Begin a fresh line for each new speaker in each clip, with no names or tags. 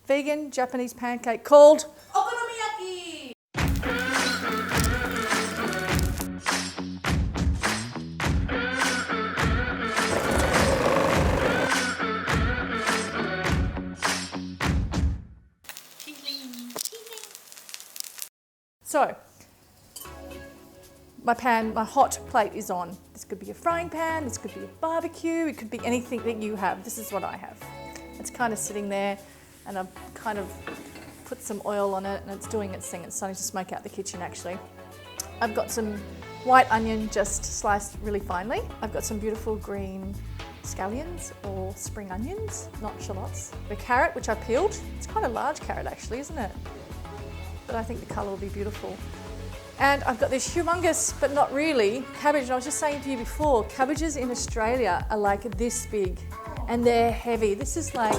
vegan Japanese pancake called
Okonomiyaki!
So, my hot plate is on. This could be a frying pan, this could be a barbecue, it could be anything that you have. This is what I have. It's kind of sitting there and I've kind of put some oil on it and it's doing its thing. It's starting to smoke out the kitchen actually. I've got some white onion just sliced really finely. I've got some beautiful green scallions or spring onions, not shallots. The carrot, which I peeled. It's quite a large carrot actually, isn't it? But I think the colour will be beautiful. And I've got this humongous, but not really, cabbage. And I was just saying to you before, cabbages in Australia are like this big and they're heavy. This is like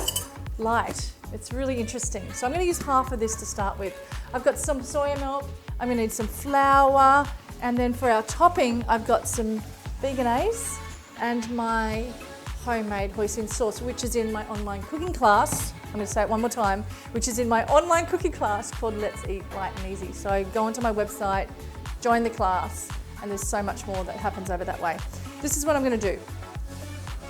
light. It's really interesting. So I'm going to use half of this to start with. I've got some soya milk. I'm going to need some flour. And then for our topping, I've got some veganese and my homemade hoisin sauce, which is in my online cooking class. I'm going to say it one more time, which is in my online cooking class called Let's Eat Light and Easy. So go onto my website, join the class, and there's so much more that happens over that way. This is what I'm going to do.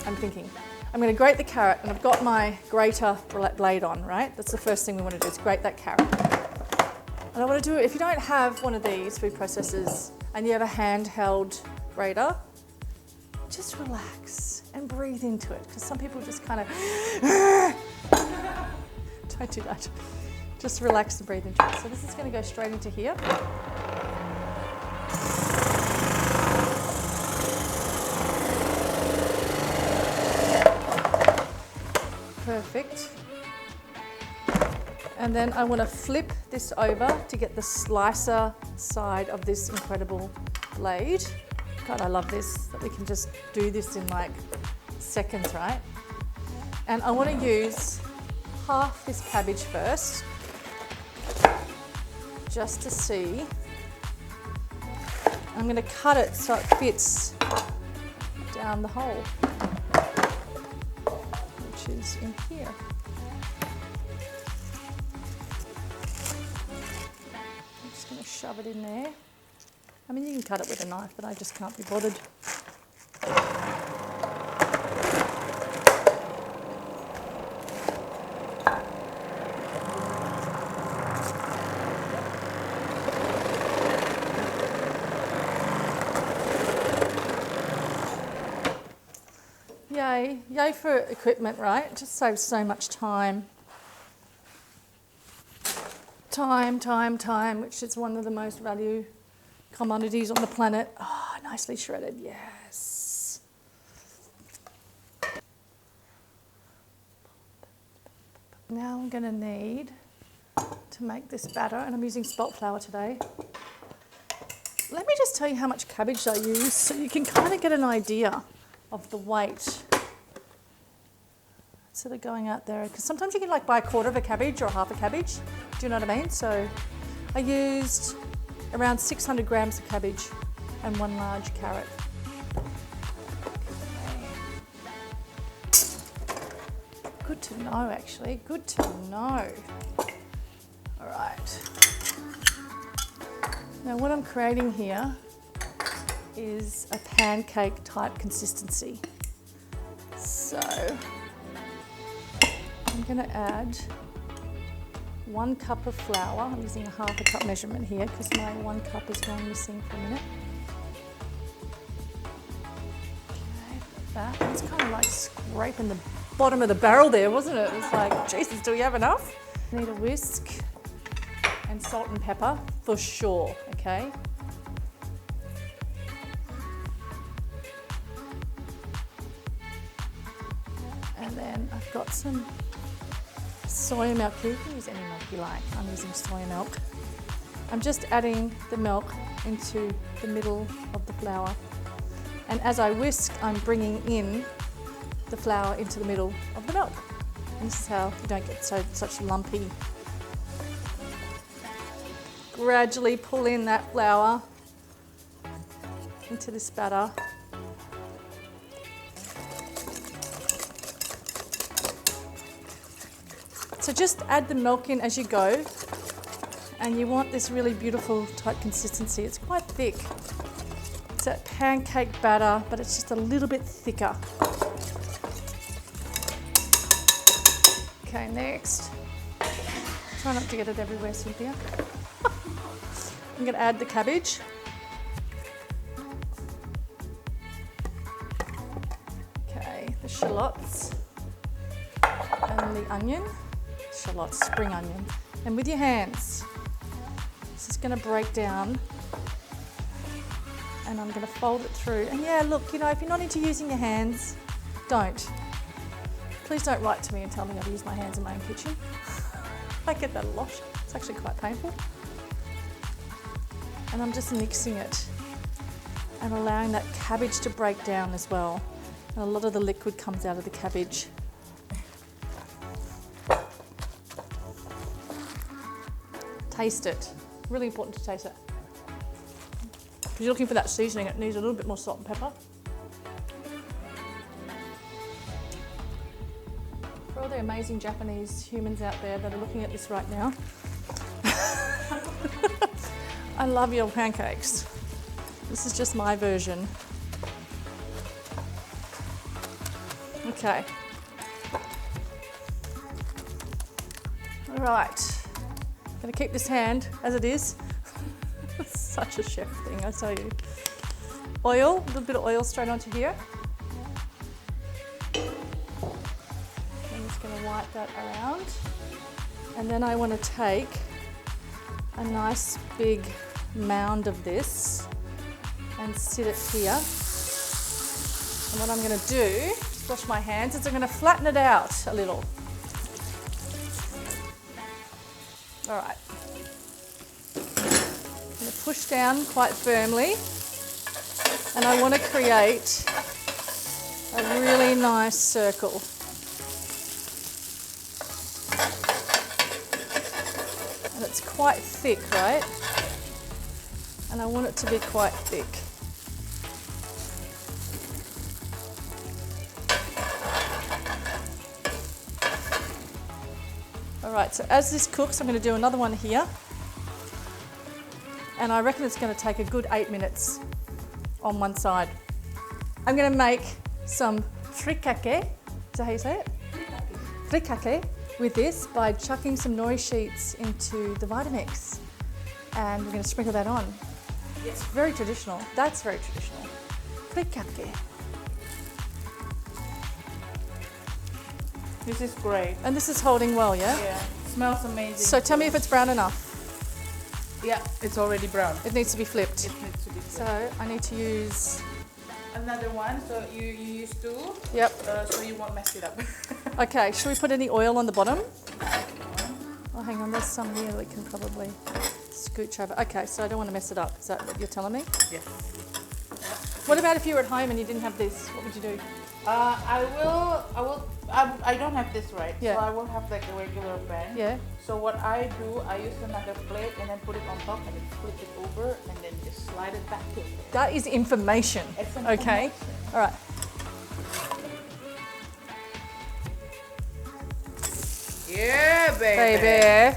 I'm thinking. I'm going to grate the carrot, and I've got my grater blade on, right? That's the first thing we want to do, is grate that carrot. And I want to do it, if you don't have one of these food processors and you have a handheld grater, just relax and breathe into it, because some people just kind of don't do that. Just relax and breathe into it. So this is going to go straight into here. Perfect. And then I want to flip this over to get the slicer side of this incredible blade. God, I love this, that we can just do this in like seconds, right? And I want to use half this cabbage first, just to see. I'm going to cut it so it fits down the hole, which is in here. I'm just going to shove it in there. I mean, you can cut it with a knife, but I just can't be bothered. Yay for equipment, right? It just saves so much time. Time, which is one of the most valued commodities on the planet. Oh, nicely shredded, yes. Now I'm gonna need to make this batter, and I'm using spelt flour today. Let me just tell you how much cabbage I use so you can kind of get an idea of the weight sort of going out there, because sometimes you can like buy a quarter of a cabbage or half a cabbage. Do you know what I mean? So I used around 600 grams of cabbage and one large carrot. Good to know, actually. Good to know. All right. Now what I'm creating here is a pancake type consistency. So I'm going to add 1 cup of flour. I'm using a half a cup measurement here because my 1 cup is going missing for a minute. Okay, that. It's kind of like scraping the bottom of the barrel there, wasn't it? It was like, Jesus, do we have enough? Need a whisk and salt and pepper for sure, okay? And then I've got some soy milk here. You can use any milk you like. I'm using soy milk. I'm just adding the milk into the middle of the flour. And as I whisk, I'm bringing in the flour into the middle of the milk. And this is how you don't get such lumpy. Gradually pull in that flour into this batter. So just add the milk in as you go, and you want this really beautiful tight consistency. It's quite thick. It's that pancake batter, but it's just a little bit thicker. Okay, next. Try not to get it everywhere, Cynthia. I'm going to add the cabbage. Okay, the shallots and the onion. Shallots, spring onion. And with your hands, this is going to break down. And I'm going to fold it through. And yeah, look, you know, if you're not into using your hands, don't. Please don't write to me and tell me how to use my hands in my own kitchen. I get that a lot. It's actually quite painful. And I'm just mixing it and allowing that cabbage to break down as well. And a lot of the liquid comes out of the cabbage. Taste it. Really important to taste it. If you're looking for that seasoning, it needs a little bit more salt and pepper. For all the amazing Japanese humans out there that are looking at this right now, I love your pancakes. This is just my version. Okay. All right. Gonna keep this hand as it is. It's such a chef thing, I tell you. Oil, a little bit of oil straight onto here. I'm just gonna wipe that around. And then I want to take a nice big mound of this and sit it here. And what I'm going to do, just wash my hands, is I'm going to flatten it out a little. All right. I'm going to push down quite firmly, and I want to create a really nice circle. And it's quite thick, right? And I want it to be quite thick. All right, so as this cooks, I'm going to do another one here. And I reckon it's going to take a good 8 minutes on one side. I'm going to make some 𝗜𝗡𝗚𝗘𝗚𝗚𝗚. Is that how you say it? 𝗜𝗡𝗚𝗚𝗚𝗚 with this by chucking some nori sheets into the Vitamix. And we're going to sprinkle that on. It's very traditional. That's very traditional. 𝗜𝗡𝗚𝗚𝗚𝗚.
This is great.
And this is holding well, yeah?
Yeah. Smells amazing.
So tell me if it's brown enough.
Yeah, it's already brown.
It needs to be flipped.
It needs to be flipped.
So I need to use...
Another one, so you use two.
Yep.
So you won't mess it up.
Okay, should we put any oil on the bottom? Oh, hang on, there's some here that we can probably scooch over. Okay, so I don't want to mess it up. Is that what you're telling me?
Yes.
What about if you were at home and you didn't have this? What would you do?
I don't have this, right?
Yeah.
So I will have like a regular pan.
Yeah.
So what I do, I use another plate and then put it on top and then flip it over and then just slide it back in.
That is information.
It's
Okay.
information.
All right.
Yeah, baby.
Baby.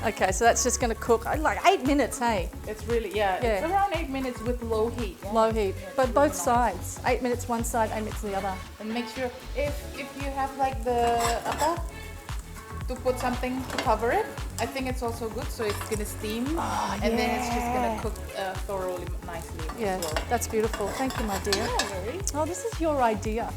Okay, so that's just going to cook like 8 minutes, hey?
It's really, yeah,
Yeah.
it's around 8 minutes with low heat. Yeah?
Low heat,
Yeah,
but
it's
both
really nice.
sides. 8 minutes one side, 8 minutes the other.
And make sure if you have like the to put something to cover it, I think it's also good. So it's gonna steam, and then it's just gonna cook thoroughly nicely.
Yeah,
as well.
that's beautiful. Thank you, my dear.
Yeah, very.
Oh, this is your idea.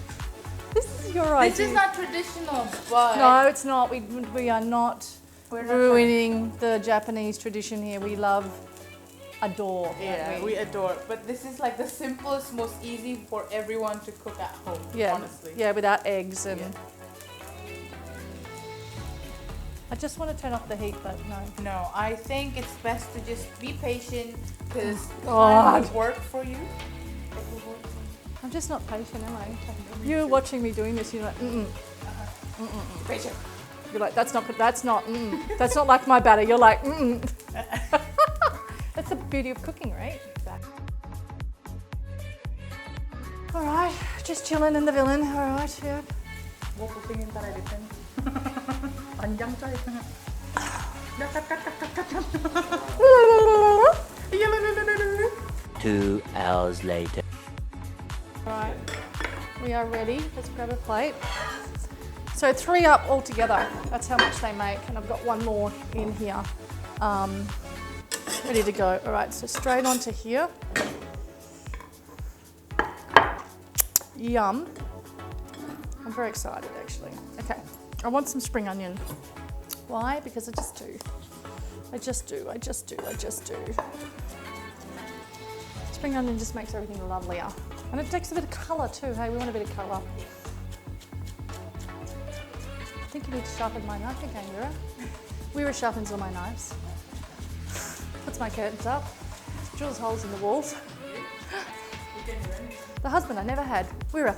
This is your idea.
This is not traditional, but
No, it's not. We are not
We're not
ruining the Japanese tradition here. We love, adore.
yeah,
don't
we adore. But this is like the simplest, most easy for everyone to cook at home.
Yeah,
honestly.
yeah, without eggs and.
Yeah.
I just want to turn off the heat, but no.
No, I think it's best to just be patient because
God.
it will work for you.
I'm just not patient, am I? You're watching me doing this. You're like,
Patient.
You're like, that's not like my batter. You're like, That's the beauty of cooking, right? Exactly. All right, just chilling in the villain. All right, yeah.
뭐 고생인 따라 이랬더니 안장 짜리. 깍깍깍깍깍깍.
2 hours later.
Right, we are ready. Let's grab a plate. So 3 up altogether. That's how much they make, and I've got 1 more in here, ready to go. All right, so straight onto here. Yum. I'm very excited actually. Okay, I want some spring onion. Why? Because I just do. I just do. Spring onion just makes everything lovelier. And it takes a bit of colour too, hey, we want a bit of colour. I think you need to sharpen my knife again, Mira. Mira sharpens all my knives. Puts my curtains up, drills holes in the walls. The husband I never had, Mira.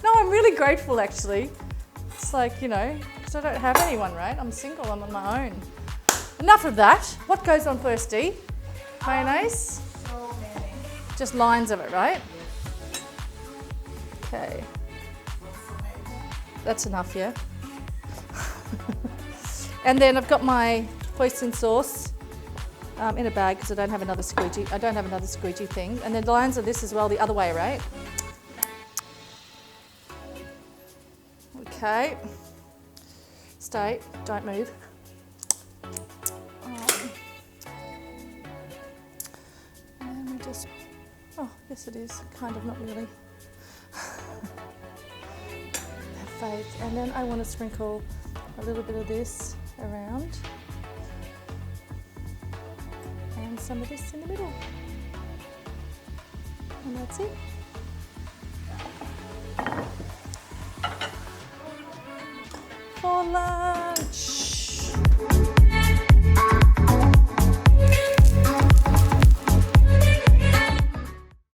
No, I'm really grateful actually. It's like, you know, because I don't have anyone, right? I'm single, I'm on my own. Enough of that. What goes on first, Dee? Mayonnaise?
So many.
Just lines of it, right? Okay. That's enough, yeah? And then I've got my hoisin sauce in a bag because I don't have another squeegee thing. And then lines of this as well the other way, right? Okay. Stay, don't move. And we just, oh, yes it is, kind of, not really. Have faith. And then I want to sprinkle a little bit of this around. And some of this in the middle. And that's it. For lunch.